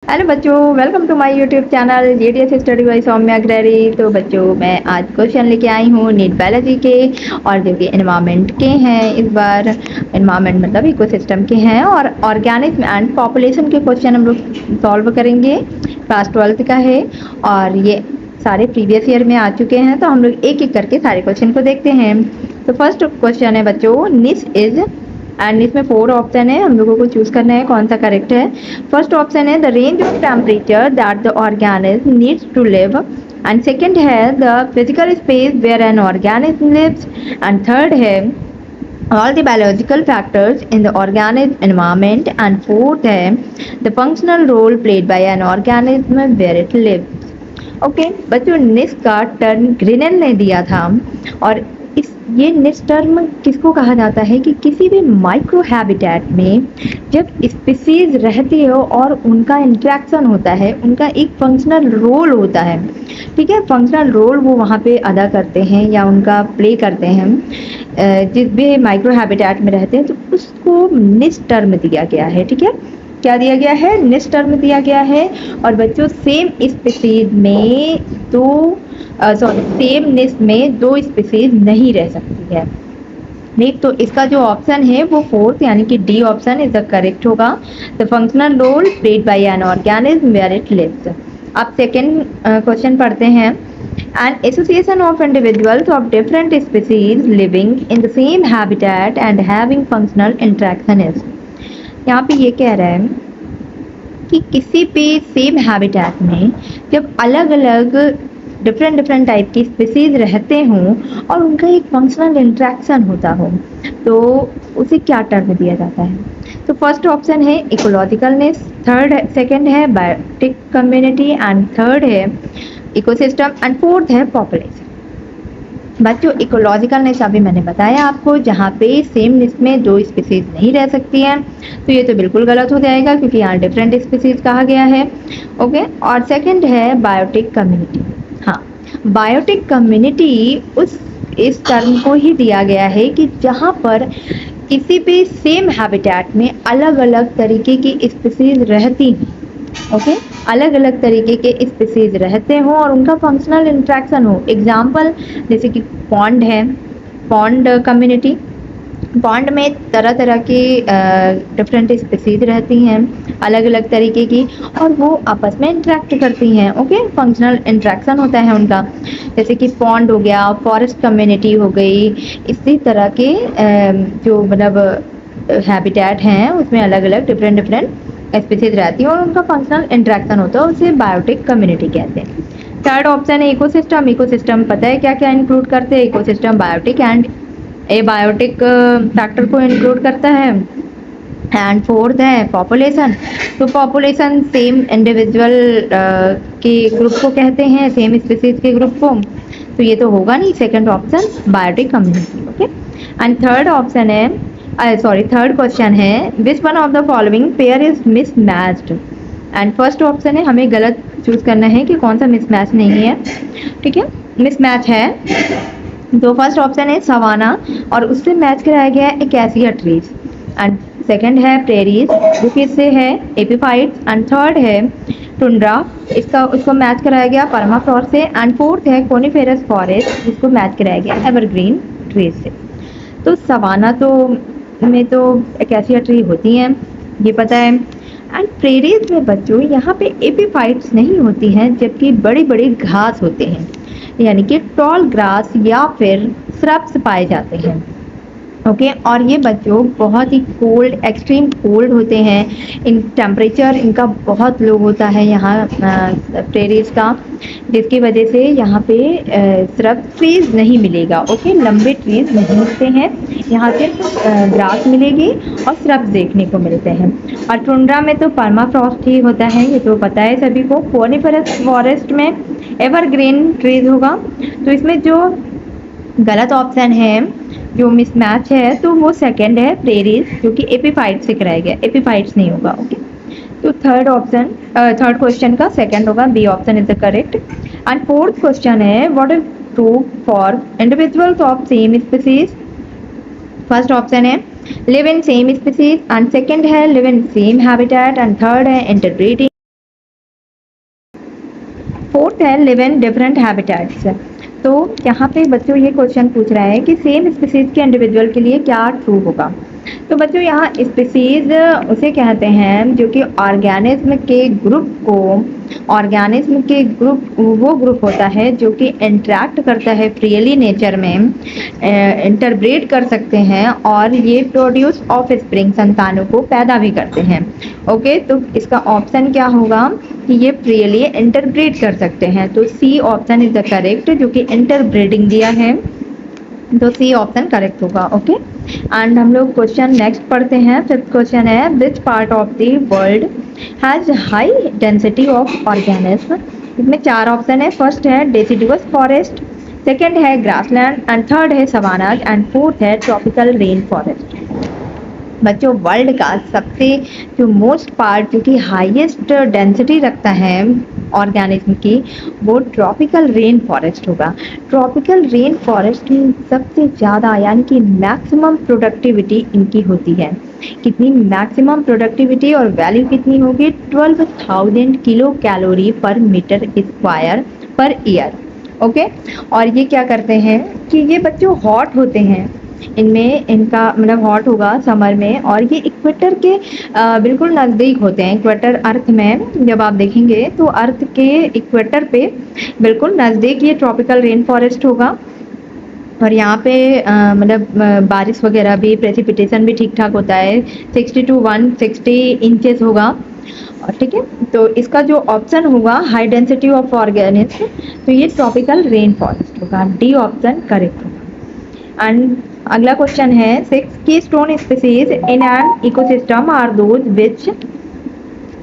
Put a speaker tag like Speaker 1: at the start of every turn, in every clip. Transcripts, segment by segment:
Speaker 1: Hello बच्चों, welcome to my YouTube channel GDS study by Saumya Agrahari. तो बच्चों, मैं आज क्वेश्चन लेके आई हूँ नीट बायोलॉजी के, और जो कि एनवायरनमेंट के हैं। इस बार एनवायरनमेंट मतलब इकोसिस्टम के हैं, और ऑर्गेनिज्म एंड पॉपुलेशन के क्वेश्चन हम लोग सॉल्व करेंगे। क्लास 12 का है और ये सारे प्रीवियस ईयर में आ चुके हैं, तो हम लोग एक एक करके सारे क्वेश्चन को देखते हैं। तो फर्स्ट क्वेश्चन है बच्चों, निस इज, एंड इसमें 4 ऑप्शन है, हम लोगों को चूज करना है कौन सा करेक्ट है। फर्स्ट ऑप्शन है the range of temperature that the organism needs to live, and second है the physical space where an organism lives, and third है all the biological factors in the organism environment, and fourth है the functional role played by an organism where it lives। Okay बच्चों, निस का term Grinnell ने दिया था, और ये निस टर्म किसको कहा जाता है कि किसी भी माइक्रो हैबिटेट में जब स्पीसीज रहती हो और उनका इंटरेक्शन होता है, उनका एक फंक्शनल रोल होता है। ठीक है, फंक्शनल रोल वो वहाँ पे अदा करते हैं या उनका प्ले करते हैं। जिस भी माइक्रो हैबिटेट में रहते हैं तो उसको निस टर्म दिया गया है। ठीक है, क्या दिया गया है? निस टर्म दिया गया है। और बच्चों, सेम स्पीसीज में सेम निस में दो स्पीसीज नहीं रह सकती है। नहीं, तो इसका जो ऑप्शन है वो फोर्थ यानी कि D option is the correct होगा। The functional role played by an organism where it lives. अब सेकेंड क्वेश्चन पढ़ते हैं। An association of individuals of different species living in the same habitat and having functional interaction is। यहाँ पे ये कह रहा है कि किसी भी सेम हैबिटेट में जब अलग अलग डिफरेंट टाइप की स्पीसीज रहते हों और उनका एक फंक्शनल इंट्रैक्शन होता हो, तो उसे क्या टर्म दिया जाता है? तो फर्स्ट ऑप्शन है इकोलॉजिकलनेस, सेकंड है बायोटिक कम्युनिटी, एंड थर्ड है इकोसिस्टम, एंड फोर्थ है पॉपुलेशन। बच्चों, इकोलॉजिकलनेस अभी मैंने बताया आपको, जहाँ पे सेम निस में दो स्पीसीज नहीं रह सकती हैं, तो ये तो बिल्कुल गलत हो जाएगा क्योंकि यहाँ डिफरेंट स्पीसीज कहा गया है। ओके, और सेकंड है बायोटिक कम्युनिटी। हाँ, बायोटिक कम्युनिटी इस टर्म को ही दिया गया है कि जहाँ पर किसी भी सेम हैबिटेट में अलग अलग तरीके की स्पीसीज रहती हैं। ओके, अलग अलग तरीके के स्पीसीज रहते हों और उनका फंक्शनल इंट्रैक्शन हो। एग्जाम्पल जैसे कि पॉन्ड है, पॉन्ड कम्युनिटी, पॉन्ड में तरह तरह की डिफरेंट स्पीसीज रहती हैं अलग अलग तरीके की, और वो आपस में इंटरेक्ट करती हैं। ओके, फंक्शनल इंट्रैक्शन होता है उनका। जैसे कि पॉन्ड हो गया, फॉरेस्ट कम्युनिटी हो गई, इसी तरह के जो मतलब हैबिटेट हैं उसमें अलग अलग डिफरेंट स्पीसीज रहती है और उनका फंक्शनल इंटरेक्शन होता है, उसे बायोटिक कम्युनिटी कहते हैं। थर्ड ऑप्शन है इकोसिस्टम। इकोसिस्टम पता है क्या क्या इंक्लूड करते हैं? Ecosystem biotic and abiotic factor को इंक्लूड करता है। एंड फोर्थ है पॉपुलेशन। तो पॉपुलेशन सेम इंडिविजुअल के ग्रुप को कहते हैं, सेम स्पीसीज के ग्रुप को, तो ये तो होगा नहीं, second option biotic community. Okay, and third option है थर्ड क्वेश्चन है which one of the following pair is mismatched. And first option है, हमें गलत चूज करना है कि कौन सा मिसमैच नहीं है। ठीक है, मिसमैच है तो फर्स्ट ऑप्शन है सवाना, और उससे मैच कराया गया है एक्यासिया ट्रीज, एंड सेकंड है प्रेरीज जो कि इससे है एपिफाइट्स, एंड थर्ड है टुंड्रा, उसको मैच कराया गया परमाफ्रॉस्ट से, एंड फोर्थ है कोनिफेरस फॉरेस्ट जिसको मैच कराया गया एवरग्रीन ट्रीज से। तो सवाना में तो एक्यासिया ट्री होती हैं, ये पता है। एंड प्रेरीज में बच्चों यहाँ पे एपिफाइट्स नहीं होती हैं, जबकि बड़ी बड़ी घास होते हैं, यानी कि टॉल ग्रास या फिर श्रब्स पाए जाते हैं। ओके, और ये बच्चों बहुत ही कोल्ड, एक्सट्रीम कोल्ड होते हैं। इन टेम्परेचर इनका बहुत लो होता है यहाँ प्रेरीज का, जिसकी वजह से यहाँ पे श्रब ट्रीज नहीं मिलेगा। ओके, लंबे ट्रीज नहीं मिलते हैं, यहाँ सिर्फ ग्रास मिलेगी और श्रब्स देखने को मिलते हैं। और टुंड्रा में तो परमाफ्रॉस्ट ही होता है, ये तो पता है सभी को। कोनिफेरस फॉरेस्ट में एवरग्रीन ट्रीज होगा। तो इसमें जो गलत ऑप्शन है, जो मिसमैच है, तो वो सेकंड है प्रेरीज, जो कि एपिफाइट से कराया गया, एपिफाइट्स नहीं होगा। ओके, तो थर्ड क्वेश्चन का सेकंड होगा, B option is the correct. And fourth question है what is true for individuals of same species. First option है live in same species, and second है live in same habitat, and third है interbreeding. Fourth है live in different habitats. तो यहाँ पे बच्चों ये क्वेश्चन पूछ रहा है कि सेम स्पीसीज के इंडिविजुअल के लिए क्या ट्रू होगा। तो बच्चों यहाँ स्पीसीज उसे कहते हैं जो कि ऑर्गेनिज्म के ग्रुप को, ऑर्गेनिज्म के ग्रुप वो ग्रुप होता है जो कि इंटरेक्ट करता है फ्रीली नेचर में, इंटरब्रेड कर सकते हैं और ये प्रोड्यूस ऑफ स्प्रिंग संतानों को पैदा भी करते हैं। ओके, तो इसका ऑप्शन क्या होगा कि ये फ्रीली इंटरब्रेड कर सकते हैं। तो C option is the correct, जो कि इंटरब्रीडिंग दिया है, तो सी ऑप्शन करेक्ट होगा। ओके, एंड हम लोग क्वेश्चन नेक्स्ट पढ़ते हैं। फिफ्थ क्वेश्चन है which part of the world has high density of organism. इसमें 4 ऑप्शन है। फर्स्ट है डेसिडुअस फॉरेस्ट, सेकंड है ग्रासलैंड एंड थर्ड है सवानाज एंड फोर्थ है ट्रॉपिकल रेन फॉरेस्ट। बच्चों वर्ल्ड का सबसे जो मोस्ट पार्ट जो कि हाईएस्ट डेंसिटी रखता है ऑर्गेनिज्म की, वो ट्रॉपिकल रेन फॉरेस्ट होगा। ट्रॉपिकल रेन फॉरेस्ट में सबसे ज़्यादा यानी कि मैक्सिमम प्रोडक्टिविटी इनकी होती है। कितनी मैक्सिमम प्रोडक्टिविटी और वैल्यू कितनी होगी? 12,000 kilo calorie per meter square per year. Okay, और ये क्या करते हैं कि ये बच्चों हॉट होते हैं, इनमें इनका मतलब हॉट होगा समर में, और ये इक्वेटर के बिल्कुल नज़दीक होते हैं। इक्वेटर अर्थ में जब आप देखेंगे तो अर्थ के इक्वेटर पे बिल्कुल नज़दीक ये ट्रॉपिकल रेन फॉरेस्ट होगा। और यहाँ पे मतलब बारिश वगैरह भी, प्रेसिपिटेशन भी ठीक ठाक होता है। 60 to 160 इंचेस होगा। और ठीक है, तो इसका जो ऑप्शन होगा हाई डेंसिटी ऑफ ऑर्गेनिज्म, तो ये ट्रॉपिकल रेन फॉरेस्ट होगा। डी ऑप्शन करेक्ट होगा। एंड अगला क्वेश्चन है 6 keystone species in an ecosystem are those which.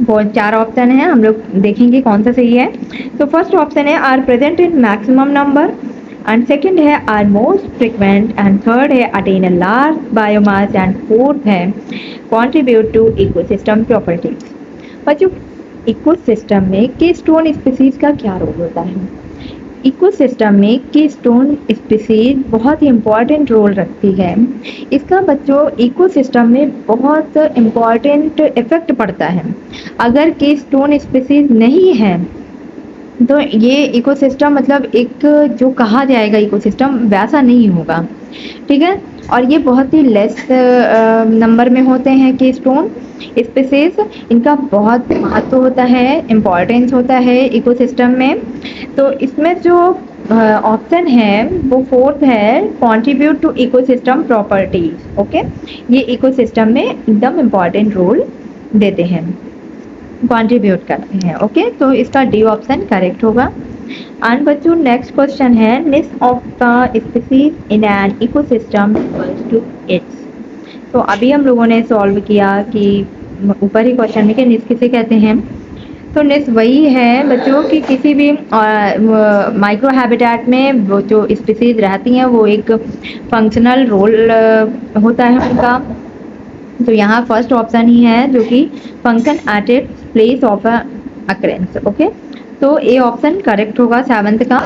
Speaker 1: बहुत 4 ऑप्शन है, हम लोग देखेंगे कौन सा सही है। तो फर्स्ट ऑप्शन है are present in maximum number, and second है are most frequent, and third है attain a large biomass, and fourth है कंट्रीब्यूट टू इकोसिस्टम प्रॉपर्टीज। बच्चों इकोसिस्टम में कीस्टोन स्पीसीज का क्या रोल होता है? इकोसिस्टम में कीस्टोन स्पीसीज बहुत ही इम्पॉर्टेंट रोल रखती है। इसका बच्चों इकोसिस्टम में बहुत इम्पॉर्टेंट इफेक्ट पड़ता है। अगर कीस्टोन स्पीसीज नहीं है तो ये इकोसिस्टम मतलब एक जो कहा जाएगा इकोसिस्टम वैसा नहीं होगा। ठीक है, और ये बहुत ही लेस नंबर में होते हैं कीस्टोन स्पीसीज। इनका बहुत महत्व होता है, इम्पॉर्टेंस होता है इकोसिस्टम में। तो इसमें जो ऑप्शन है वो फोर्थ है contribute to ecosystem properties. Okay, ये इकोसिस्टम में एकदम इम्पॉर्टेंट रोल देते हैं, कंट्रीब्यूट करते हैं। ओके, तो इसका डी ऑप्शन करेक्ट होगा। एंड बच्चों नेक्स्ट क्वेश्चन है list of the species in an ecosystem equals to its. तो अभी हम लोगों ने सॉल्व किया कि ऊपर ही क्वेश्चन में कि निस किसे कहते हैं। तो निस वही है बच्चों कि किसी भी माइक्रो हैबिटेट में वो जो स्पीसीज रहती हैं वो एक फंक्शनल रोल होता है उनका। तो यहाँ फर्स्ट ऑप्शन ही है जो कि function at its place of occurrence. Okay, तो ए ऑप्शन करेक्ट होगा 7th का।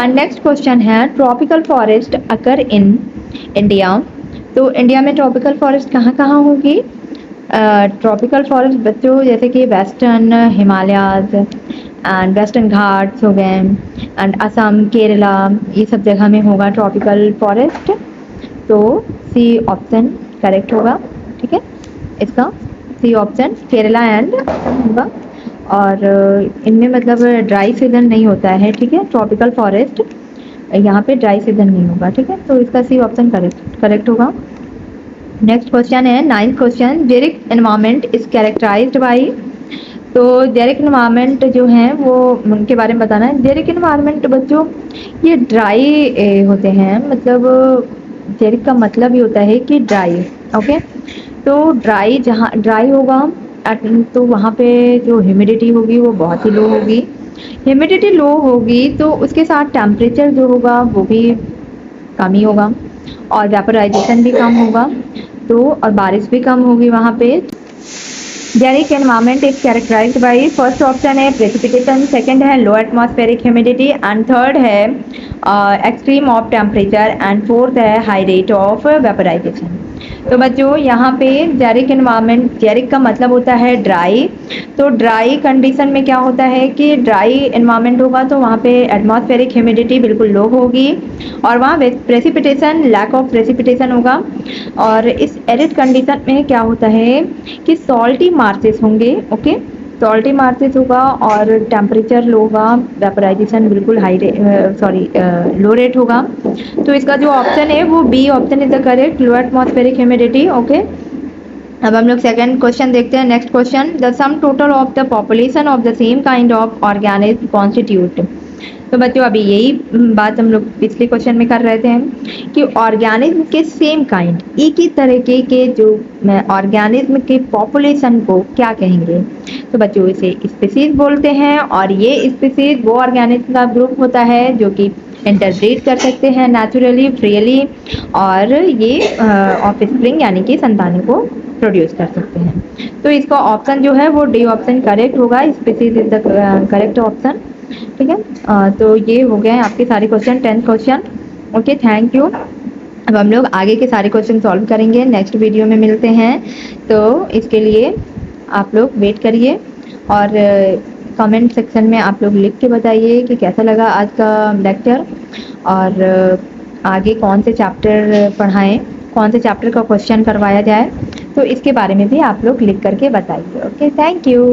Speaker 1: एंड नेक्स्ट क्वेश्चन है tropical forest occur in India. तो इंडिया में ट्रॉपिकल फॉरेस्ट कहाँ कहाँ होगी? ट्रॉपिकल फॉरेस्ट बच्चों जैसे कि western Himalayas and western Ghats हो गए, एंड असम, केरला, ये सब जगह में होगा ट्रॉपिकल फॉरेस्ट। तो सी ऑप्शन करेक्ट होगा। ठीक है, इसका C option Kerala and Assam होगा। और इनमें मतलब ड्राई सीजन नहीं होता है। ठीक है, ट्रॉपिकल फॉरेस्ट यहाँ पे ड्राई सीजन नहीं होगा। ठीक है, तो इसका सी ऑप्शन करेक्ट होगा। नेक्स्ट क्वेश्चन है 9th question xeric environment is characterized by. तो जेरिक एनवायरनमेंट जो है वो उनके बारे में बताना है। जेरिक एनवायरनमेंट बच्चों ये ड्राई होते हैं, मतलब जेरिक का मतलब ही होता है कि ड्राई। ओके, तो ड्राई जहाँ ड्राई होगा तो वहाँ पे जो ह्यूमिडिटी होगी वो बहुत ही लो होगी। ह्यूमिडिटी लो होगी तो उसके साथ टेम्परेचर जो होगा वो भी कम ही होगा, और वेपराइजेशन भी कम होगा, तो और बारिश भी कम होगी वहाँ पे। Xeric environment is characterized by first option है प्रेसिपिटेशन, सेकंड है low atmospheric humidity, and third है extreme of temperature, and fourth है हाई रेट ऑफ वेपराइजेशन। तो बच्चों यहाँ पे जेरिक एनवायरनमेंट, जेरिक का मतलब होता है ड्राई। तो ड्राई कंडीशन में क्या होता है कि ड्राई एनवायरनमेंट होगा तो वहाँ पे एटमॉस्फेरिक ह्यूमिडिटी बिल्कुल लो होगी और वहाँ प्रेसिपिटेशन, लैक ऑफ प्रेसिपिटेशन होगा। और इस एरिड कंडीशन में क्या होता है कि सॉल्टी मार्चेस होंगे, ओके, सॉल्टी मार्चेस होगा और टेम्परेचर लो होगा, वेपराइजेशन बिल्कुल लो रेट होगा। तो इसका जो ऑप्शन है वो B option is the correct, low atmospheric humidity, okay. अब हम लोग सेकंड क्वेश्चन देखते हैं। Next question, the sum total of the population of the same kind of organism constitute. तो बच्चों अभी यही बात हम लोग पिछले क्वेश्चन में कर रहे थे कि ऑर्गेनिज्म के सेम काइंड, एक ही तरीके के जो ऑर्गेनिज्म के पॉपुलेशन को क्या कहेंगे। तो बच्चों इसे स्पीसीज बोलते हैं और ये स्पीसीज वो ऑर्गेनिज्म का ग्रुप होता है जो कि इंटरब्रीड कर सकते हैं नेचुरली, फ्रीली, और ये ऑफस्प्रिंग यानी कि संतानों को प्रोड्यूस कर सकते हैं। तो इसका ऑप्शन जो है वो डी ऑप्शन करेक्ट होगा, species is the correct option, ठीक है। तो ये हो गए आपके सारे question, 10 question, okay, thank you. अब हम लोग आगे के सारे क्वेश्चन सॉल्व करेंगे, नेक्स्ट वीडियो में मिलते हैं। तो इसके लिए आप लोग वेट करिए और कमेंट सेक्शन में आप लोग लिख के बताइए कि कैसा लगा आज का लेक्चर और आगे कौन से चैप्टर पढ़ाएं, कौन से चैप्टर का क्वेश्चन करवाया जाए, तो इसके बारे में भी आप लोग लिख करके बताइए, ओके, थैंक यू।